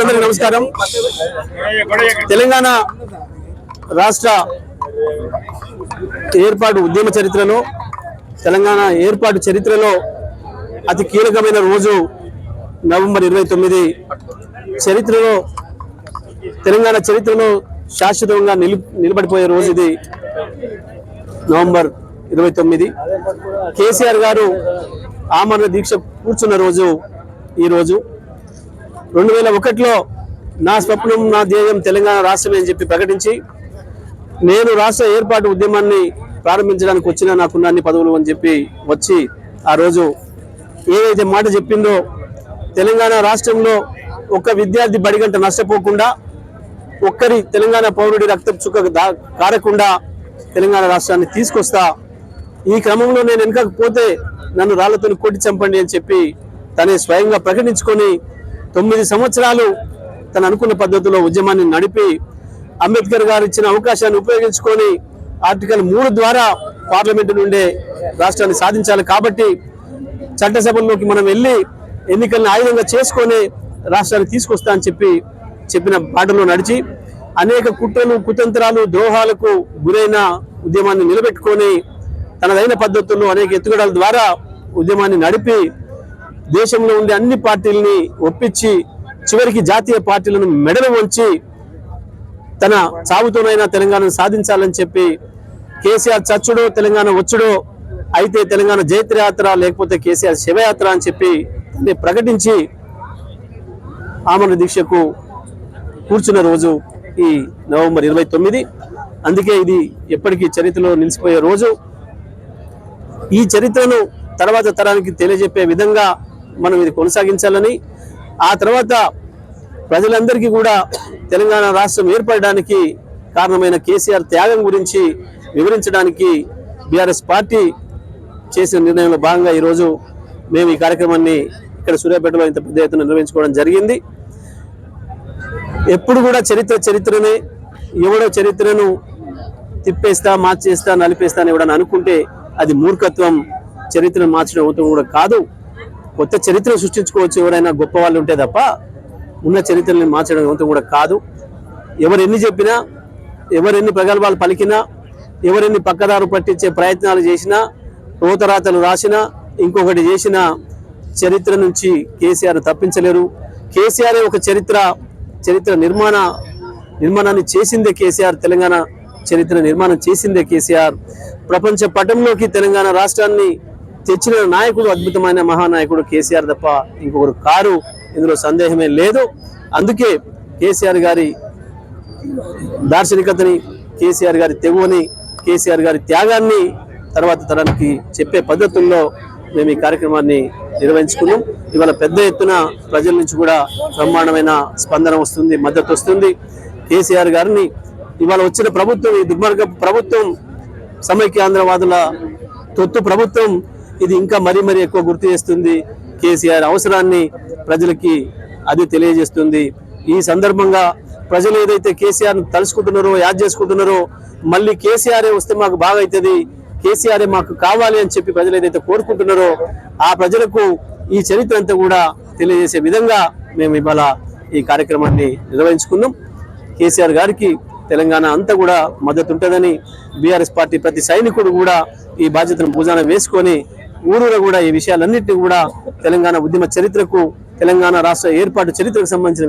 అందరికీ నమస్కారం. తెలంగాణ రాష్ట్ర ఏర్పాటు ఉద్యమ చరిత్రలో తెలంగాణ ఏర్పాటు చరిత్రలో అతి కీలకమైన రోజు నవంబర్ 29. చరిత్రలో తెలంగాణ చరిత్రలో శాశ్వతంగా నిలబడిపోయే రోజు ఇది. నవంబర్ 29 కేసీఆర్ గారు ఆమరణ దీక్ష కూర్చున్న రోజు ఈ రోజు. 2001లో నా స్వప్నం నా ధ్యేయం తెలంగాణ రాష్ట్రమే అని చెప్పి ప్రకటించి నేను రాష్ట్ర ఏర్పాటు ఉద్యమాన్ని ప్రారంభించడానికి వచ్చిన నాకున్న అన్ని పదవులు అని చెప్పి వచ్చి ఆ రోజు ఏదైతే మాట చెప్పిందో తెలంగాణ రాష్ట్రంలో ఒక్క విద్యార్థి బడిగంట నష్టపోకుండా ఒక్కరి తెలంగాణ పౌరుడి రక్తం చుక్క కారకుండా తెలంగాణ రాష్ట్రాన్ని తీసుకొస్తా, ఈ క్రమంలో నేను వెనకపోతే నన్ను రాళ్లతో కొట్టి చంపండి అని చెప్పి తనే స్వయంగా ప్రకటించుకొని 9 సంవత్సరాలు తను అనుకున్న పద్ధతిలో ఉద్యమాన్ని నడిపి అంబేద్కర్ గారు ఇచ్చిన అవకాశాన్ని ఉపయోగించుకొని ఆర్టికల్ 3 ద్వారా పార్లమెంటు నుండే రాష్ట్రాన్ని సాధించాలి కాబట్టి చట్టసభల్లోకి మనం వెళ్ళి ఎన్నికలను ఆయుధంగా చేసుకొని రాష్ట్రాన్ని తీసుకొస్తా అని చెప్పిన బాటలో నడిచి అనేక కుట్రలు కుతంత్రాలు ద్రోహాలకు గురైన ఉద్యమాన్ని నిలబెట్టుకొని తనదైన పద్ధతుల్లో అనేక ఎత్తుగడల ద్వారా ఉద్యమాన్ని నడిపి దేశంలో ఉండే అన్ని పార్టీలని ఒప్పించి చివరికి జాతీయ పార్టీలను మెడలు వంచి తన చావుతోనైనా తెలంగాణను సాధించాలని చెప్పి కేసీఆర్ చచ్చుడో తెలంగాణ వచ్చుడో అయితే తెలంగాణ జైత్రయాత్ర లేకపోతే కేసీఆర్ శివయాత్ర అని చెప్పి ప్రకటించి ఆమరణ దీక్షకు కూర్చున్న రోజు ఈ నవంబర్ 29. అందుకే ఇది ఎప్పటికీ చరిత్రలో నిలిచిపోయే రోజు. ఈ చరిత్రను తర్వాత తరానికి తెలియజెప్పే విధంగా మనం ఇది కొనసాగించాలని, ఆ తర్వాత ప్రజలందరికీ కూడా తెలంగాణ రాష్ట్రం ఏర్పడడానికి కారణమైన కేసీఆర్ త్యాగం గురించి వివరించడానికి బీఆర్ఎస్ పార్టీ చేసిన నిర్ణయంలో భాగంగా ఈరోజు మేము ఈ కార్యక్రమాన్ని ఇక్కడ సూర్యాపేటలో ఇంత పెద్ద ఎత్తున నిర్వహించుకోవడం జరిగింది. ఎప్పుడు కూడా చరిత్రనే, ఎవడో చరిత్రను తిప్పేస్తా మార్చేస్తా నలిపేస్తా అని ఎవడని అనుకుంటే అది మూర్ఖత్వం. చరిత్రను మార్చడం అవుతాం కూడా కాదు. కొత్త చరిత్రను సృష్టించుకోవచ్చు ఎవరైనా గొప్ప వాళ్ళు ఉంటే తప్ప ఉన్న చరిత్రని మార్చడం అవుతాం కూడా కాదు. ఎవరెన్ని చెప్పినా, ఎవరెన్ని ప్రగల్భాలు పలికినా, ఎవరెన్ని పక్కదారు పట్టించే ప్రయత్నాలు చేసినా, రోతరాతలు రాసినా, ఇంకొకటి చేసిన చరిత్ర నుంచి కేసీఆర్ తప్పించలేరు. కేసీఆర్ ఒక చరిత్ర నిర్మాణాన్ని చేసిందే కేసీఆర్. తెలంగాణ చరిత్ర నిర్మాణం చేసిందే కేసీఆర్. ప్రపంచ పటంలోకి తెలంగాణ రాష్ట్రాన్ని తెచ్చిన నాయకుడు, అద్భుతమైన మహానాయకుడు కేసీఆర్ తప్ప ఇంకొకరు కారు. ఇందులో సందేహమే లేదు. అందుకే కేసీఆర్ గారి దార్శనికతని, కేసీఆర్ గారి తెగువని, కేసీఆర్ గారి త్యాగాన్ని తర్వాత తరానికి చెప్పే పద్ధతుల్లో మేము ఈ కార్యక్రమాన్ని నిర్వహించుకున్నాం. ఇవాళ పెద్ద ఎత్తున ప్రజల నుంచి కూడా బ్రహ్మాండమైన స్పందన వస్తుంది, మద్దతు వస్తుంది. కేసీఆర్ గారిని ఇవాళ వచ్చిన ప్రభుత్వం, ఈ దుర్మార్గ ప్రభుత్వం, సమైక్యాంధ్రవాదుల తొత్తు ప్రభుత్వం, ఇది ఇంకా మరీ ఎక్కువ గుర్తు చేస్తుంది. కేసీఆర్ అవసరాన్ని ప్రజలకి అది తెలియజేస్తుంది. ఈ సందర్భంగా ప్రజలు ఏదైతే కేసీఆర్ను తలుచుకుంటున్నారో, యాద్ చేసుకుంటున్నారో, మళ్ళీ కేసీఆరే వస్తే మాకు బాగా అవుతుంది, కేసీఆరే మాకు కావాలి అని చెప్పి ప్రజలు ఏదైతే కోరుకుంటున్నారో ఆ ప్రజలకు ఈ చరిత్ర అంతా కూడా తెలియజేసే విధంగా మేము ఇవాళ ఈ కార్యక్రమాన్ని నిర్వహించుకున్నాం. కేసీఆర్ గారికి తెలంగాణ అంతా కూడా మద్దతు ఉంటుందని బీఆర్ఎస్ పార్టీ ప్రతి సైనికుడు కూడా ఈ బాధ్యతను భుజాన వేసుకొని ఊరూరు కూడా ఈ విషయాలన్నింటినీ కూడా తెలంగాణ ఉద్యమ చరిత్రకు, తెలంగాణ రాష్ట్ర ఏర్పాటు చరిత్రకు సంబంధించిన